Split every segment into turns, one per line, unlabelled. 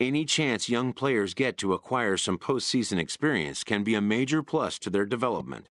Any chance young players get to acquire some postseason experience can be a major plus to their development.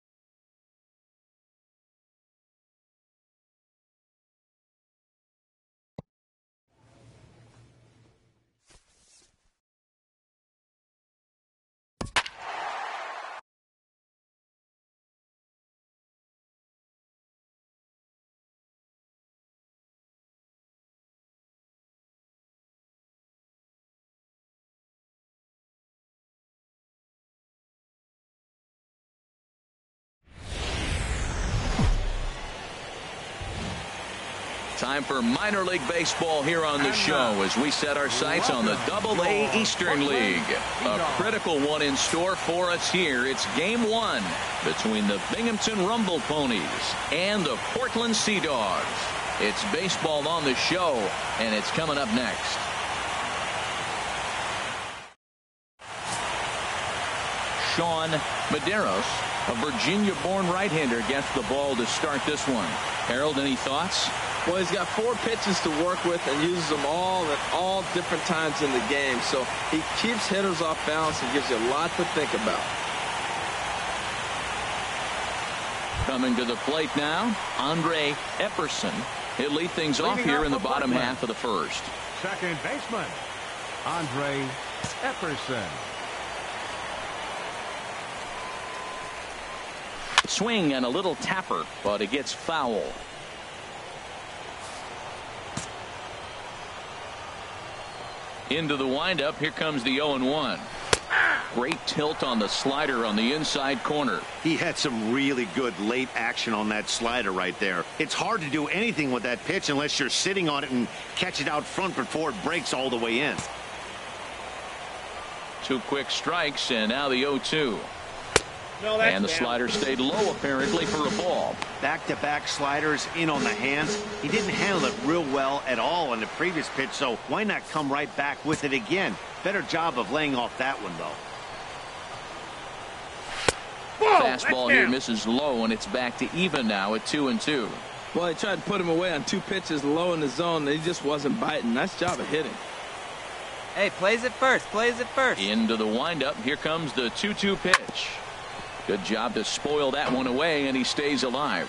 Time for minor league baseball here on the show as we set our sights on the AA Eastern League. A critical one in store for us here. It's game one between the Binghamton Rumble Ponies and the Portland Sea Dogs. It's baseball on the show, and it's coming up next. Sean Medeiros, a Virginia-born right-hander, gets the ball to start this one. Harold, any thoughts?
Well, he's got 4 pitches to work with and uses them all at all different times in the game. So he keeps hitters off balance and gives you a lot to think about.
Coming to the plate now, Andre Epperson. He'll lead things off here in the bottom half of the first.
Second baseman, Andre Epperson.
Swing and a little tapper, but it gets foul. Into the windup. Here comes the 0-1. Great tilt on the slider on the inside corner.
He had some really good late action on that slider right there. It's hard to do anything with that pitch unless you're sitting on it and catch it out front before it breaks all the way in.
2 quick strikes, and now the 0-2. And the slider stayed low apparently for a ball.
Back-to-back sliders in on the hands. He didn't handle it real well at all on the previous pitch, so why not come right back with it again? Better job of laying off that one, though.
Whoa, fastball here misses low, and it's back to even now at 2-2.
Well, he tried to put him away on 2 pitches low in the zone. He just wasn't biting. Nice job of hitting.
Hey, plays it first. Plays it first.
Into the windup. Here comes the 2-2 pitch. Good job to spoil that one away, and he stays alive.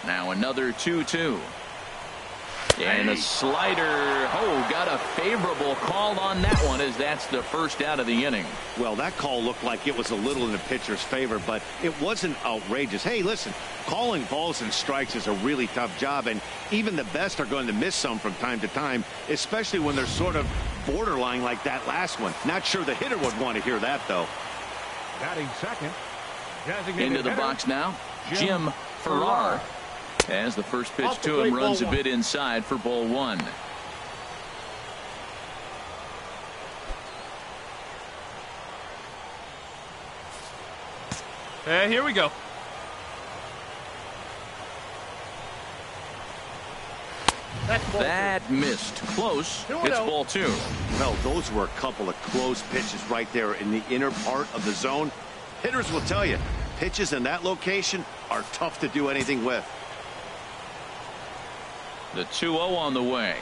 Now another 2-2. And a slider. Oh, got a favorable call on that one, as that's the first out of the inning.
Well, that call looked like it was a little in the pitcher's favor, but it wasn't outrageous. Hey, listen, calling balls and strikes is a really tough job, and even the best are going to miss some from time to time, especially when they're sort of borderline like that last one. Not sure the hitter would want to hear that, though.
Batting second.
Into the box now, Jim Farrar. As the first pitch to him runs a bit inside for ball 1.
And here we go.
That missed. Close. It's ball 2.
Well, those were a couple of close pitches right there in the inner part of the zone. Hitters will tell you, pitches in that location are tough to do anything with.
The 2-0 on the way.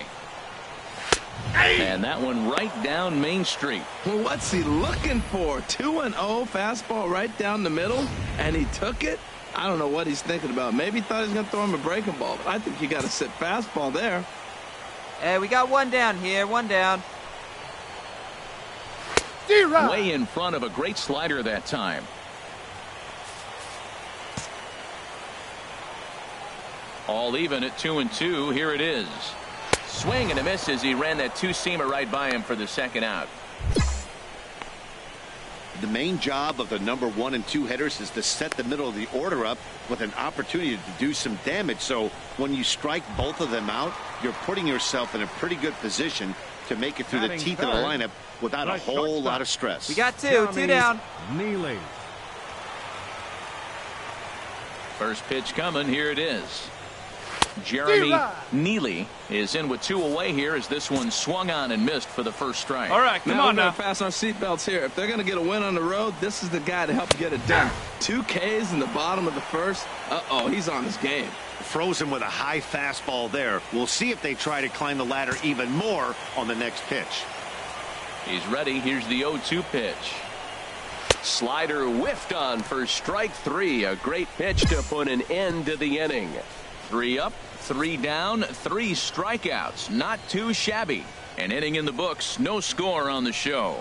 And that one right down Main Street.
Well, what's he looking for? 2-0 fastball right down the middle, and he took it. I don't know what he's thinking about. Maybe he thought he was going to throw him a breaking ball, but I think you got to sit fastball there.
Hey, we got 1 down here. 1 down.
Way in front of a great slider that time. All even at 2-2. Here it is. Swing and a miss as he ran that 2-seamer right by him for the second out.
The main job of the number 1 and 2 hitters is to set the middle of the order up with an opportunity to do some damage. So when you strike both of them out, you're putting yourself in a pretty good position to make it through the teeth of the lineup without a whole lot of stress.
We got 2 down.
Neely.
First pitch coming. Here it is. Jeremy Neely is in with 2 away here as this one swung on and missed for the first strike.
All right, come on now. Fasten our seatbelts here. If they're going to get a win on the road, this is the guy to help get it done. 2 Ks in the bottom of the first. Uh-oh, he's on his game.
Frozen with a high fastball there. We'll see if they try to climb the ladder even more on the next pitch.
He's ready. Here's the 0-2 pitch. Slider whiffed on for strike 3. A great pitch to put an end to the inning. 3 up, 3 down, 3 strikeouts. Not too shabby. An inning in the books. No score on the show.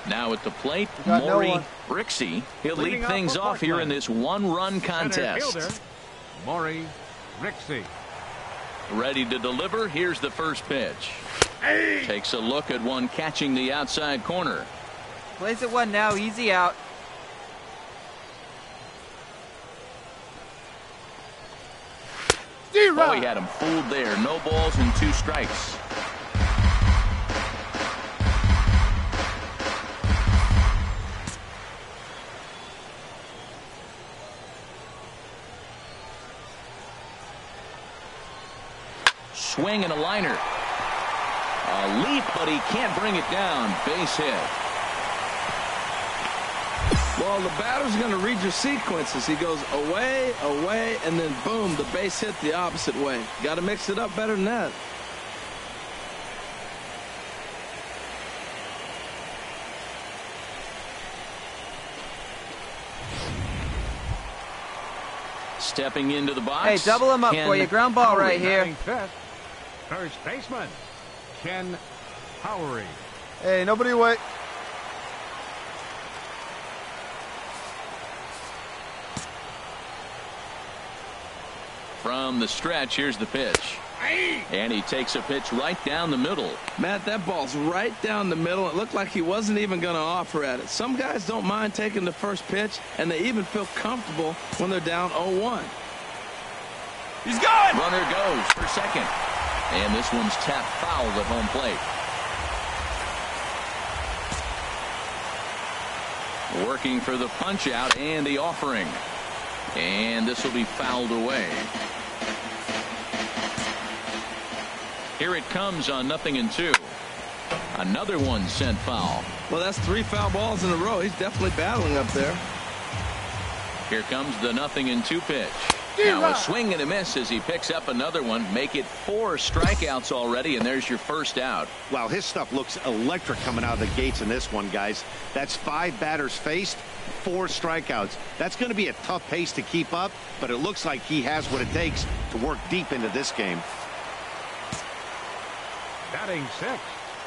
Now at the plate, Maury Rixey. He'll lead things off here in this 1-run contest.
Maury Rixey.
Ready to deliver. Here's the first pitch. Takes a look at one catching the outside corner.
Plays it 1 now. Easy out.
Oh, he had him fooled there. No balls and 2 strikes. Swing and a liner. A leap, but he can't bring it down. Base hit.
Well, the batter's going to read your sequences. He goes away, away, and then boom, the base hit the opposite way. Got to mix it up better than that.
Stepping into the box.
Hey, double him up for you. Ground ball right here.
Fifth. First baseman, Ken Howery.
Hey, nobody wait.
From the stretch, here's the pitch. And he takes a pitch right down the middle.
Matt, that ball's right down the middle. It looked like he wasn't even going to offer at it. Some guys don't mind taking the first pitch, and they even feel comfortable when they're down 0-1.
He's gone! Runner goes for second. And this one's tapped foul at home plate. Working for the punch out and the offering. And this will be fouled away. Here it comes on 0-2. Another one sent foul.
Well, that's 3 foul balls in a row. He's definitely battling up there.
Here comes the 0-2 pitch. Now a swing and a miss as he picks up another one. Make it 4 strikeouts already, and there's your first out.
Wow, his stuff looks electric coming out of the gates in this one, guys. That's 5 batters faced, 4 strikeouts. That's going to be a tough pace to keep up, but it looks like he has what it takes to work deep into this game.
Batting 6.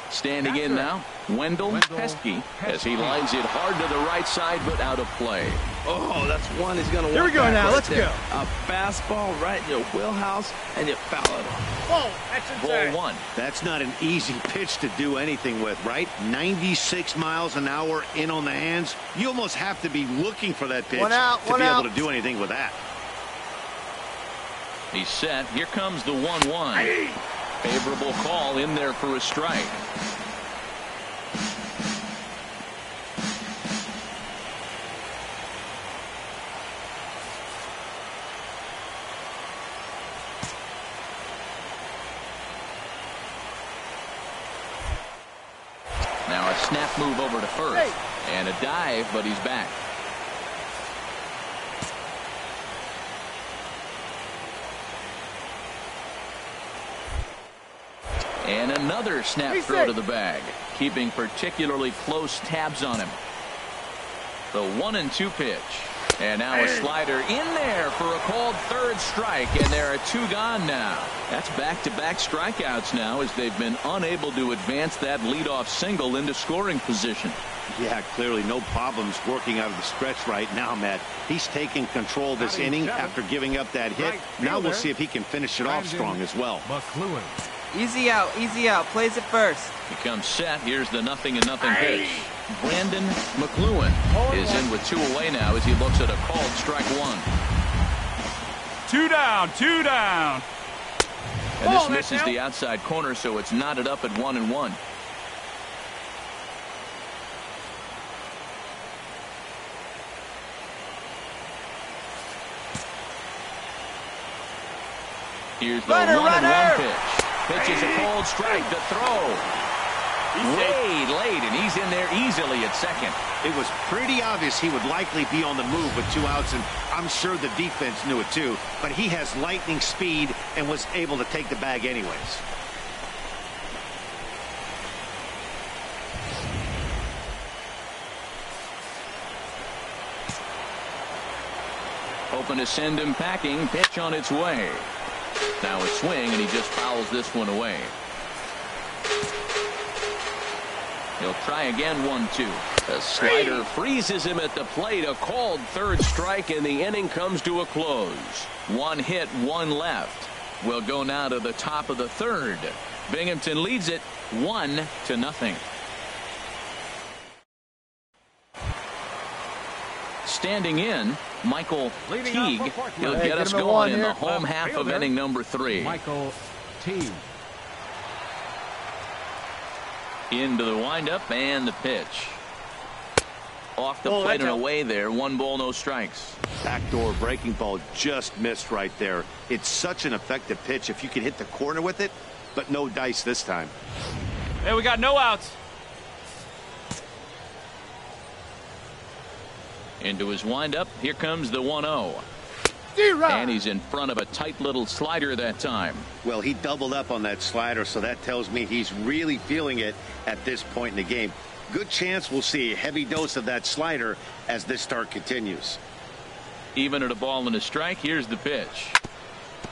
Standing in now, Wendell Pesky, as he lines it hard to the right side, but out of play.
Oh, that's one he's going to
Here we go now. Let's go.
A fastball right in your wheelhouse, and you foul it off.
Whoa, that's insane.
Ball 1.
That's not an easy pitch to do anything with, right? 96 miles an hour in on the hands. You almost have to be looking for that pitch to be able to do anything with that.
He's set. Here comes the 1-1. Favorable call in there for a strike. Now a snap move over to first. And a dive, but he's back. And another snap throw to the bag, keeping particularly close tabs on him. The 1-2 pitch. And now a slider in there for a called third strike, and there are 2 gone now. That's back-to-back strikeouts now as they've been unable to advance that leadoff single into scoring position.
Yeah, clearly no problems working out of the stretch right now, Matt. He's taking control this inning after giving up that hit. Now we'll see if he can finish it off strong as well.
McLuhan.
Easy out, easy out. Plays it first.
He comes set. Here's the 0-0 pitch. Brandon McLuhan is in with 2 away now as he looks at a called strike 1.
2 down, 2 down.
And this misses the outside corner, so it's knotted up at 1-1. Here's the 1-1 pitch. Pitches a cold strike to throw. Way late, and he's in there easily at second.
It was pretty obvious he would likely be on the move with 2 outs, and I'm sure the defense knew it too. But he has lightning speed and was able to take the bag anyways.
Hoping to send him packing. Pitch on its way. Now a swing, and he just fouls this one away. He'll try again, 1-2. The slider freezes him at the plate. A called third strike, and the inning comes to a close. 1 hit, 1 left. We'll go now to the top of the third. Binghamton leads it 1-0. Standing in, Michael Teague. He'll get us going in the home half of inning number 3.
Michael Teague.
Into the windup and the pitch. Off the plate and away there. 1 ball, no strikes.
Backdoor breaking ball just missed right there. It's such an effective pitch if you can hit the corner with it, but no dice this time.
Hey, we got no outs.
Into his windup. Here comes the 1-0. And he's in front of a tight little slider that time.
Well, he doubled up on that slider, so that tells me he's really feeling it at this point in the game. Good chance we'll see a heavy dose of that slider as this start continues.
Even at a ball and a strike, here's the pitch.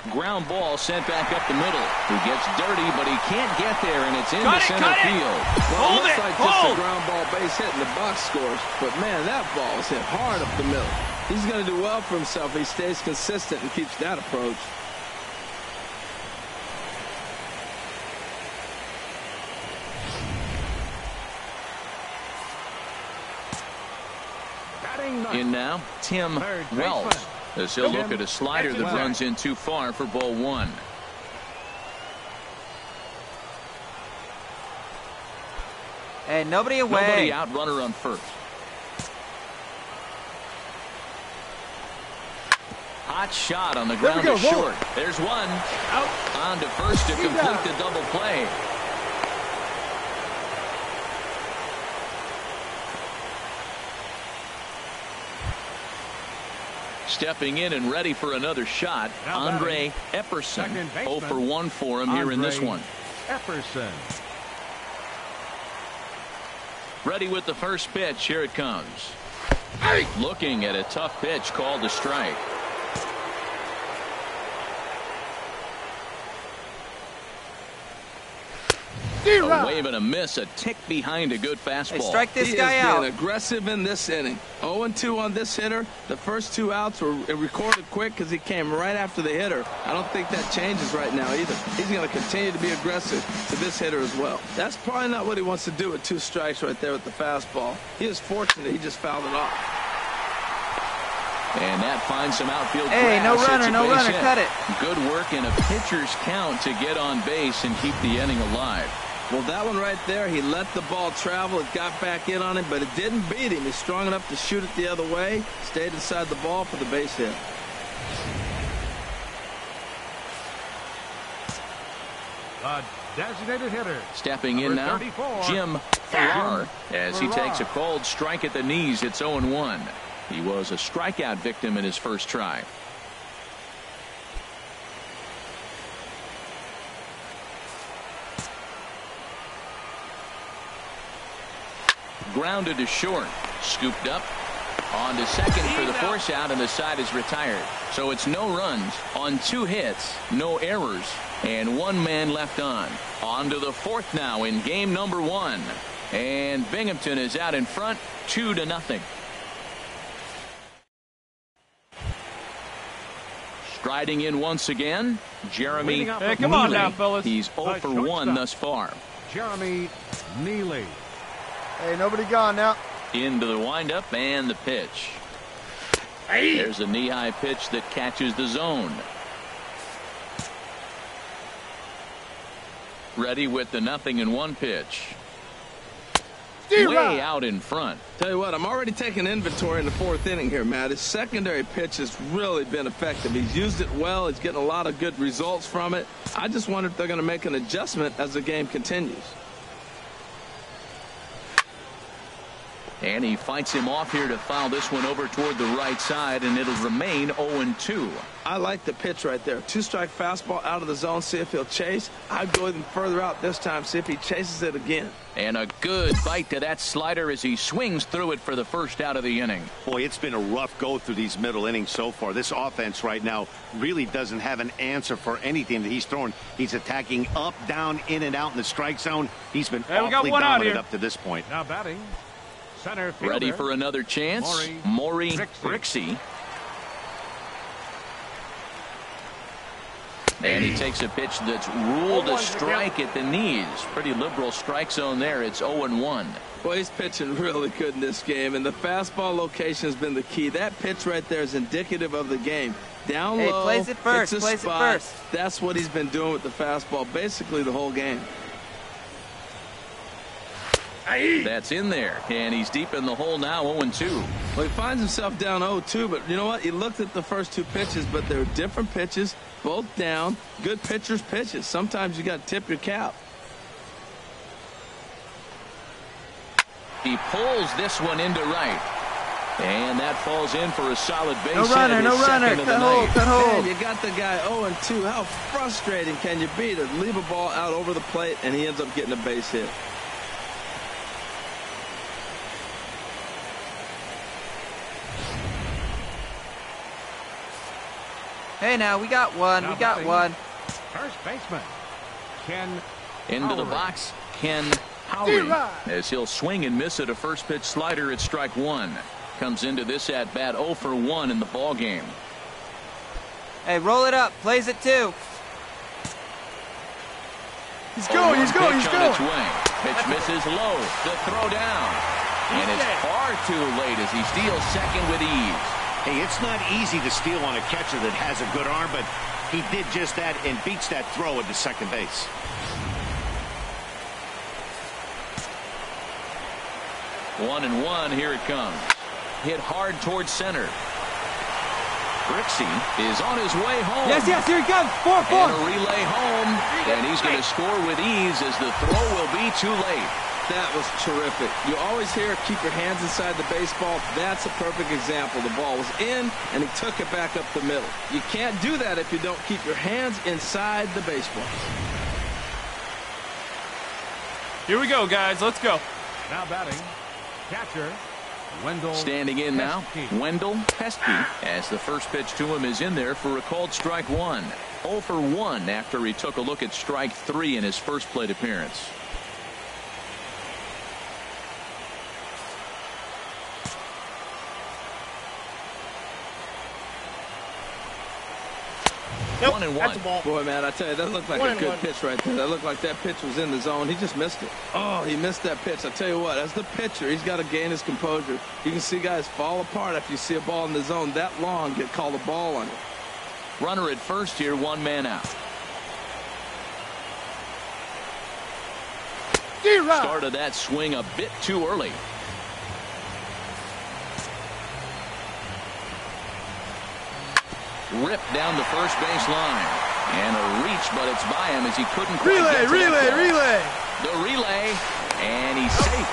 Ground ball sent back up the middle. He gets dirty, but he can't get there, and it's into center field.
Well, it looks like just a ground ball base hit and the box scores. But, man, that ball is hit hard up the middle. He's going to do well for himself. He stays consistent and keeps that approach.
In now, Tim Wells. As he'll look at a slider that runs in too far for ball 1.
Hey, nobody away.
Nobody out, runner on first. Hot shot on the ground to short. There's one. Out. On to first to complete the double play. Stepping in and ready for another shot, Andre Epperson. 0 for 1 for him here in this one.
Epperson.
Ready with the first pitch. Here it comes. Looking at a tough pitch called a strike. A wave and a miss, a tick behind a good fastball.
Hey, strike this
he
guy
is
out.
Being aggressive in this inning. 0-2 on this hitter. The first 2 outs were recorded quick because he came right after the hitter. I don't think that changes right now either. He's going to continue to be aggressive to this hitter as well. That's probably not what he wants to do with 2 strikes right there with the fastball. He is fortunate he just fouled it off.
And that finds some outfield
Hey, no runner, no runner, cut it.
Good work in a pitcher's count to get on base and keep the inning alive.
Well, that one right there, he let the ball travel. It got back in on him, but it didn't beat him. He's strong enough to shoot it the other way. Stayed inside the ball for the base hit.
The designated hitter.
Stepping in now,
34,
Jim Farrar, as he takes a cold strike at the knees. It's 0-1. He was a strikeout victim in his first try. Grounded to short. Scooped up. On to second for the force out, and the side is retired. So it's no runs on 2 hits, no errors, and 1 man left on. On to the 4th now in game number 1. And Binghamton is out in front 2-0. Striding in once again, Jeremy
Hey, come on now, fellas.
He's 0 for 1 thus far.
Jeremy Neely.
Hey, nobody gone now.
Into the windup and the pitch. There's a knee-high pitch that catches the zone. Ready with the 0-1 pitch. way out in front.
Tell you what, I'm already taking inventory in the fourth inning here, Matt. His secondary pitch has really been effective. He's used it well. He's getting a lot of good results from it. I just wonder if they're going to make an adjustment as the game continues.
And he fights him off here to foul this one over toward the right side, and it'll remain 0-2.
I like the pitch right there. Two-strike fastball out of the zone, see if he'll chase. I'd go even further out this time, see if he chases it again.
And a good bite to that slider as he swings through it for the first out of the inning.
Boy, it's been a rough go through these middle innings so far. This offense right now really doesn't have an answer for anything that he's throwing. He's attacking up, down, in, and out in the strike zone. He's been awfully dominant up to this point.
Now batting, center fielder.
Ready for another chance. Maury Brixey. And he takes a pitch that's ruled a strike at the knees. Pretty liberal strike zone there. It's 0-1.
Well, he's pitching really good in this game, and the fastball location has been the key. That pitch right there is indicative of the game. Down low,
place it first,
it's a
place
spot.
it first.
That's what he's been doing with the fastball basically the whole game.
That's in there, and he's deep in the hole now, 0-2.
Well, he finds himself down 0-2, but you know what? He looked at the first two pitches, but they're different pitches, both down. Good pitchers' pitches. Sometimes you got to tip your cap.
He pulls this one into right, and that falls in for a solid base
No
hit.
runner, no runner. Cut hold, cut hold.
Man, you got the guy 0-2. How frustrating can you be to leave a ball out over the plate, and he ends up getting a base hit?
Hey, now we got one.
Now
We got
batting,
one.
First baseman, Ken
Into the
Howry.
box, Ken Howry, as he'll swing and miss at a first pitch slider at strike one. Comes into this at bat 0 for 1 in the ball game.
Hey, roll it up. Plays it too.
He's going, he's going, he's
Pitch on
going.
its way. Pitch misses low. The throw down. And it's far too late as he steals second with ease.
Hey, it's not easy to steal on a catcher that has a good arm, but he did just that and beats that throw into second base.
One and one, here it comes. Hit hard towards center. Brixey is on his way home.
Yes, yes, here he comes. 4-4.
And a relay home, and he's going to score with ease as the throw will be too late.
That was terrific. You always hear keep your hands inside the baseball. That's a perfect example. The ball was in, and he took it back up the middle. You can't do that if you don't keep your hands inside the baseball.
Here we go, guys. Let's go.
Now batting, catcher, Wendell.
Standing in now,
Pesky.
Wendell Pesky, as the first pitch to him is in there for a called strike one. 0 for 1 after he took a look at strike 3 in his first plate appearance.
Nope,
1-1.
that's a ball.
Boy, man, I tell you, that looked like a good pitch right there. That looked like that pitch was in the zone. He just missed it. Oh, he missed that pitch. I tell you what, as the pitcher, he's got to gain his composure. You can see guys fall apart after you see a ball in the zone that long, get called a ball on it.
Runner at first here, 1 man out. Started that swing a bit too early. Ripped down the first base line. And a reach, but it's by him as he couldn't quite get to that ball. The relay, and he's safe.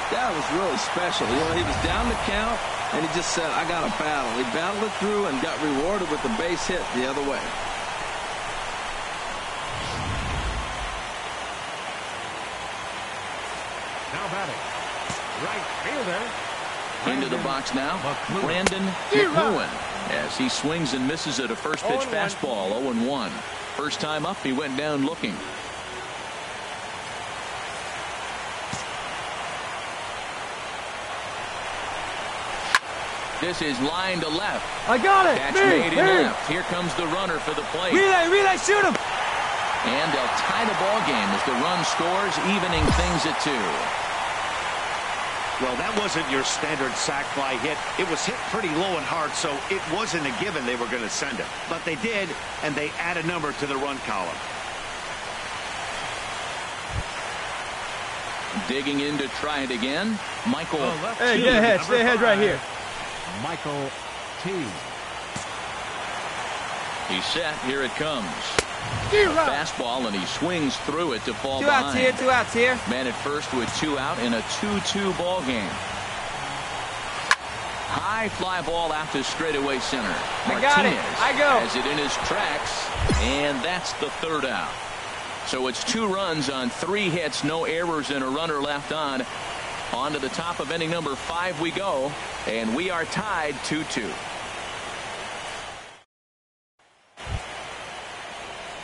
That was really special. You know, he was down the count, and he just said, I got to battle. He battled it through and got rewarded with the base hit the other way.
Now batting, right fielder.
Into the box now, Brandon McLuhan, as he swings and misses at a first pitch fastball, 0-1. First time up, he went down looking. This is line to left.
I got it.
Catch made in left. Here comes the runner for the plate.
Relay, shoot him.
And they'll tie the ball game as the run scores, evening things at 2.
Well, that wasn't your standard sac fly hit. It was hit pretty low and hard, so it wasn't a given they were going to send it. But they did, and they add a number to the run column.
Digging in to try it again. Michael.
Hey, get ahead. Stay ahead right here.
Michael T.
He's set. Here it comes. Fastball, and he swings through it to fall behind.
2 outs here, 2 outs here.
Man at first with 2 out in a 2-2 ball game. High fly ball out to straightaway center.
I got it. I go.
Has it in his tracks, and that's the 3rd out. So it's 2 runs on 3 hits, no errors, and a runner left on. On to the top of inning number 5 we go, and we are tied 2-2.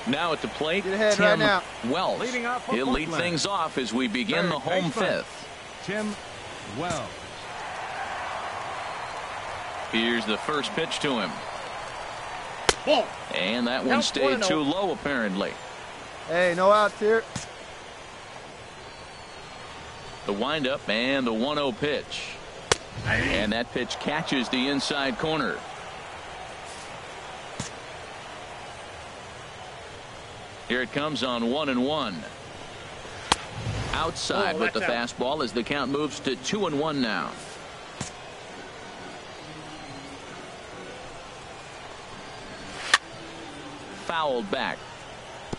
Now at the plate,
ahead
Tim
right now.
Wells.
Leading off for
He'll lead
Portland.
things off as we begin the home
baseman,
5th.
Tim Wells.
Here's the first pitch to him. And that one stayed too low, apparently.
Hey, no outs here.
The windup and the 1-0 pitch. And that pitch catches the inside corner. Here it comes on 1-1. Outside with the fastball as the count moves to 2-1 now. Fouled back.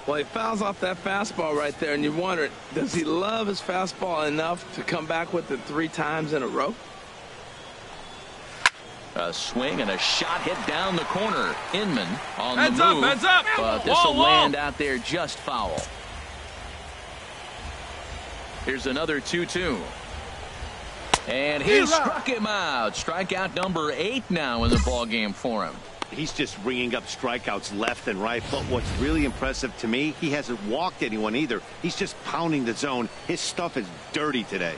Well, he fouls off that fastball right there, and you wonder, does he love his fastball enough to come back with it 3 times in a row?
A swing and a shot hit down the corner. Inman on
Heads
the
up,
move.
heads up.
But this will land out there just foul. Here's another 2-2. And he struck him out. Strikeout number 8 now in the ball game for him.
He's just ringing up strikeouts left and right. But what's really impressive to me, he hasn't walked anyone either. He's just pounding the zone. His stuff is dirty today.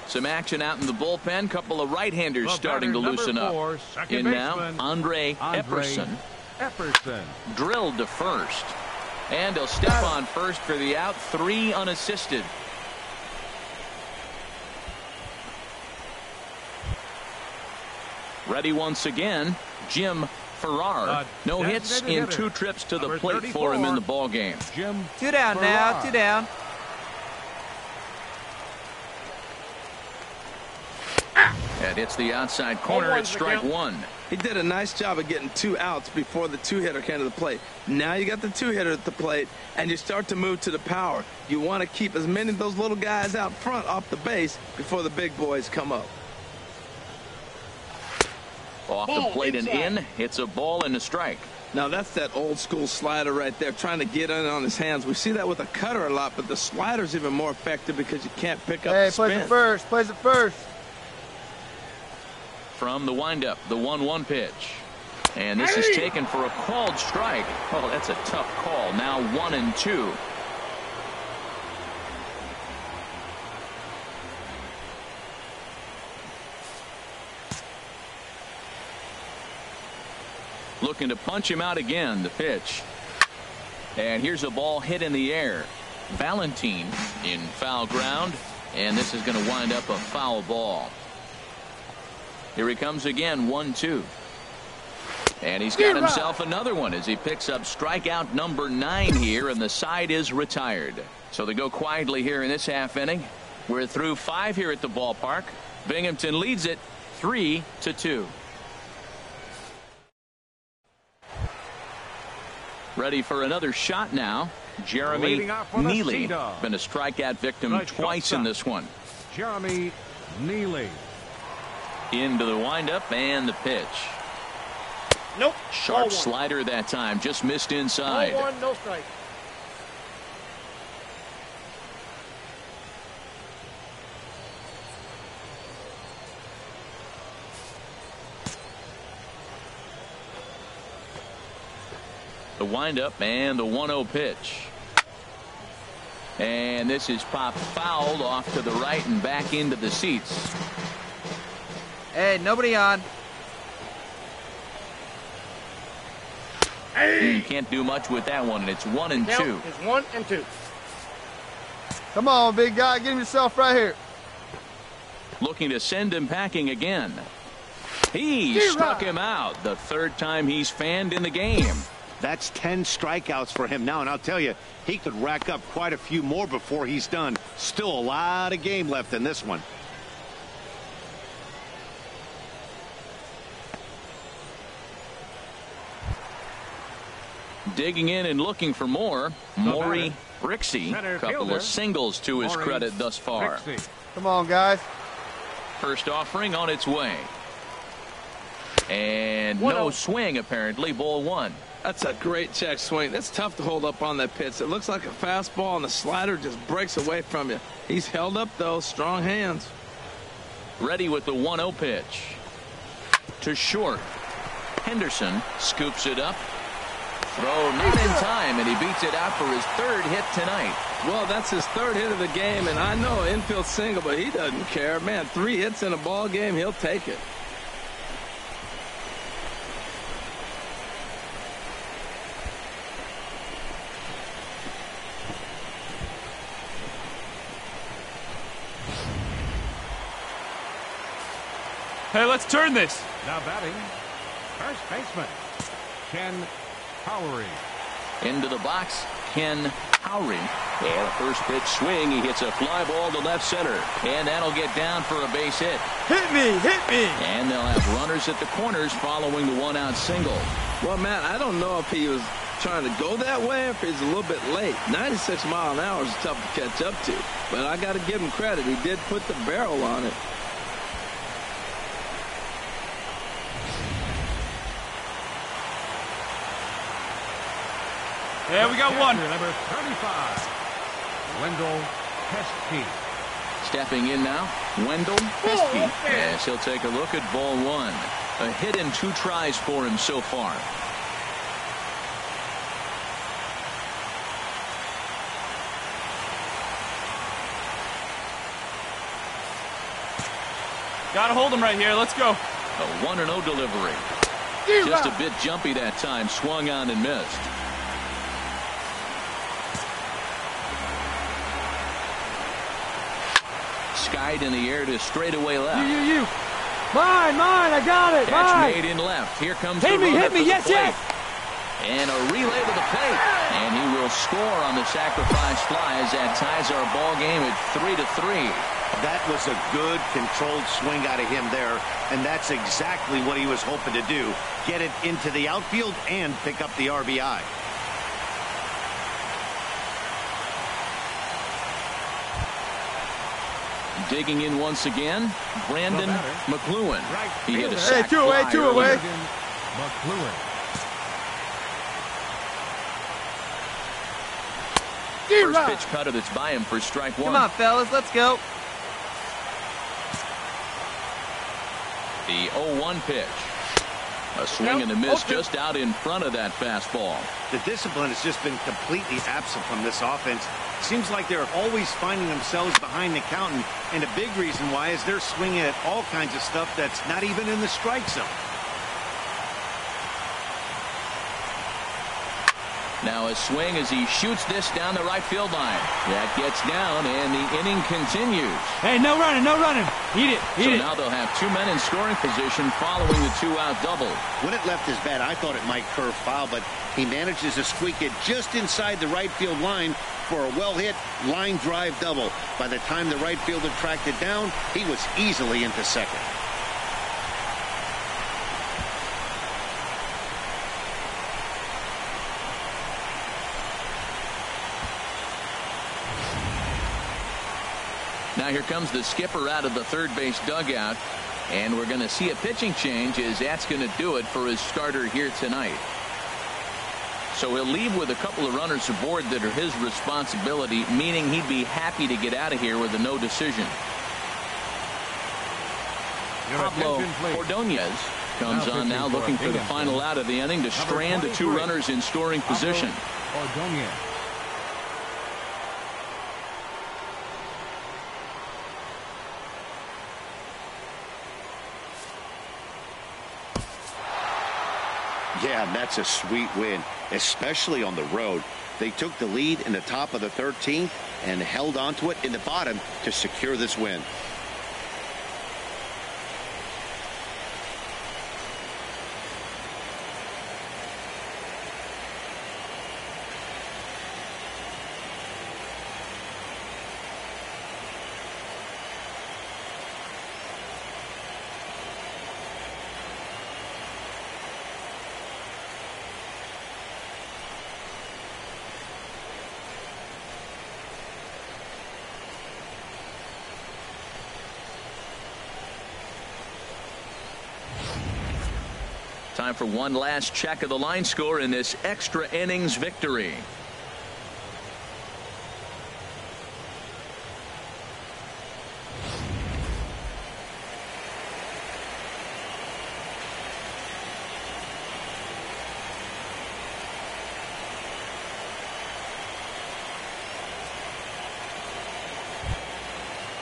Some action out in the bullpen. Couple of right-handers starting to loosen up. In now, Andre Epperson. Drilled to first. And he'll step on first for the out. 3 unassisted. Ready once again, Jim Farrar. No hits in 2 trips to the plate for him in the ball game.
2 down now, 2 down.
That hits the outside corner at strike 1.
He did a nice job of getting 2 outs before the 2-hitter came to the plate. Now you got the 2-hitter at the plate, and you start to move to the power. You want to keep as many of those little guys out front off the base before the big boys come up.
Off the plate and in. It's a ball and a strike.
Now that's that old school slider right there, trying to get in on his hands. We see that with a cutter a lot, but the slider's even more effective because you can't pick up the spin.
Plays it first. Plays it first.
From the windup, the 1-1 pitch. And this is taken for a called strike. Oh, that's a tough call. Now 1-2. Looking to punch him out again, the pitch. And here's a ball hit in the air. Valentine in foul ground. And this is going to wind up a foul ball. Here he comes again, 1-2. And he's got himself another one as he picks up strikeout number 9 here, and the side is retired. So they go quietly here in this half inning. We're through 5 here at the ballpark. Binghamton leads it 3-2. Ready for another shot now. Jeremy Neely. Been a strikeout victim twice in this one.
Jeremy Neely.
Into the windup and the pitch.
Nope.
Sharp slider that time. Just missed inside.
0-1, no strike.
The windup and the 1-0 pitch. And this is popped fouled off to the right and back into the seats.
Hey, nobody on.
You can't do much with that one, and it's 1-2.
It's 1-2.
Come on, big guy. Get himself right here.
Looking to send him packing again. He struck him out. The 3rd time he's fanned in the game.
That's 10 strikeouts for him now, and I'll tell you, he could rack up quite a few more before he's done. Still a lot of game left in this one.
Digging in and looking for more, Maury Brixey. A couple of singles to his credit thus far.
Come on, guys.
First offering on its way. And no swing, apparently. Ball one.
That's a great check swing. That's tough to hold up on that pitch. It looks like a fastball, and the slider just breaks away from you. He's held up, though. Strong hands.
Ready with the 1-0 pitch. To short. Henderson scoops it up. Throw not in time, and he beats it out for his third hit tonight.
Well, that's his third hit of the game, and I know infield single, but he doesn't care. Man, 3 hits in a ball game, he'll take it.
Hey, let's turn this.
Now batting, first baseman, Ken Howry.
Into the box, Ken Howry. And a first pitch swing. He hits a fly ball to left center. And that'll get down for a base hit.
Hit me, hit me.
And they'll have runners at the corners following the 1-out single.
Well, Matt, I don't know if he was trying to go that way or if he's a little bit late. 96 miles an hour is tough to catch up to. But I got to give him credit. He did put the barrel on it.
Yeah, we got one.
Number 35, Wendell Pesky.
Stepping in now, Wendell Pesky. Yes, he'll take a look at ball one. A hit in 2 tries for him so far.
Gotta hold him right here. Let's go.
A 1-0 delivery. Just a bit jumpy that time. Swung on and missed. Skied in the air to straightaway left.
You. Mine, I got it.
Catch made in left. Here comes
hit
the
me,
yes.
yes.
And a relay to the plate. And he will score on the sacrifice fly as that ties our ball game at 3-3.
That was a good controlled swing out of him there, and that's exactly what he was hoping to do. Get it into the outfield and pick up the RBI.
Digging in once again, Brandon McLuhan. He hit a
Hey,
sac
two away.
McLuhan.
First pitch cutter that's by him for strike one.
Come on, fellas, let's go.
The 0-1 pitch. A swing and a miss just out in front of that fastball.
The discipline has just been completely absent from this offense. Seems like they're always finding themselves behind the count, and a big reason why is they're swinging at all kinds of stuff that's not even in the strike zone.
Now a swing as he shoots this down the right field line. That gets down, and the inning continues.
Hey, no running. Eat it.
So now they'll have 2 men in scoring position following the 2-out double.
When it left his bat, I thought it might curve foul, but he manages to squeak it just inside the right field line for a well-hit line drive double. By the time the right fielder tracked it down, he was easily into second.
Now here comes the skipper out of the third base dugout, and we're going to see a pitching change as that's going to do it for his starter here tonight. So he'll leave with a couple of runners aboard that are his responsibility, meaning he'd be happy to get out of here with a no decision. Pablo Ordonez comes on now looking for the final out of the inning to strand the 2 runners in scoring position.
Ordonez.
Yeah, and that's a sweet win, especially on the road. They took the lead in the top of the 13th and held on to it in the bottom to secure this win.
Time for one last check of the line score in this extra innings victory.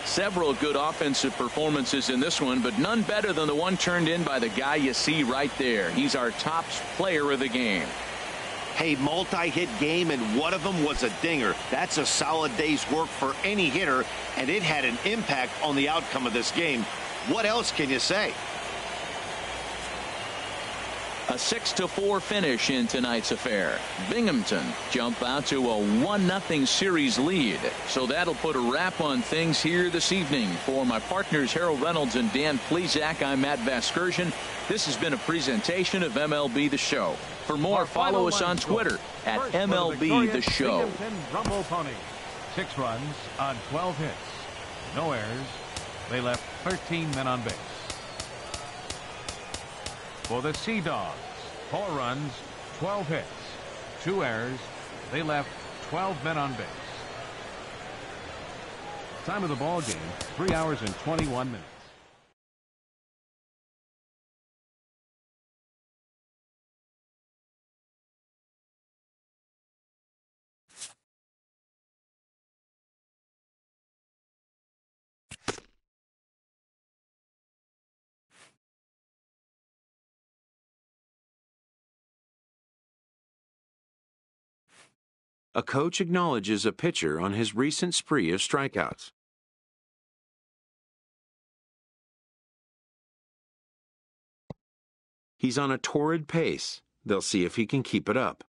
Several good offensive performances in this one, but none better than the one turned in by the guy you see right there. He's our top player of the game.
Hey, multi-hit game, and one of them was a dinger. That's a solid day's work for any hitter, and it had an impact on the outcome of this game. What else can you say?
A 6-4 finish in tonight's affair. Binghamton jump out to a 1-0 series lead. So that'll put a wrap on things here this evening. For my partners Harold Reynolds and Dan Plesac, I'm Matt Vasgersian. This has been a presentation of MLB The Show. For more, follow us on Twitter at MLB The Show.
Binghamton Rumble Ponies. 6 runs on 12 hits. No errors. They left 13 men on base. For the Sea Dogs, 4 runs, 12 hits, 2 errors. They left 12 men on base. Time of the ball game, 3 hours and 21 minutes.
A coach acknowledges a pitcher on his recent spree of strikeouts. He's on a torrid pace. They'll see if he can keep it up.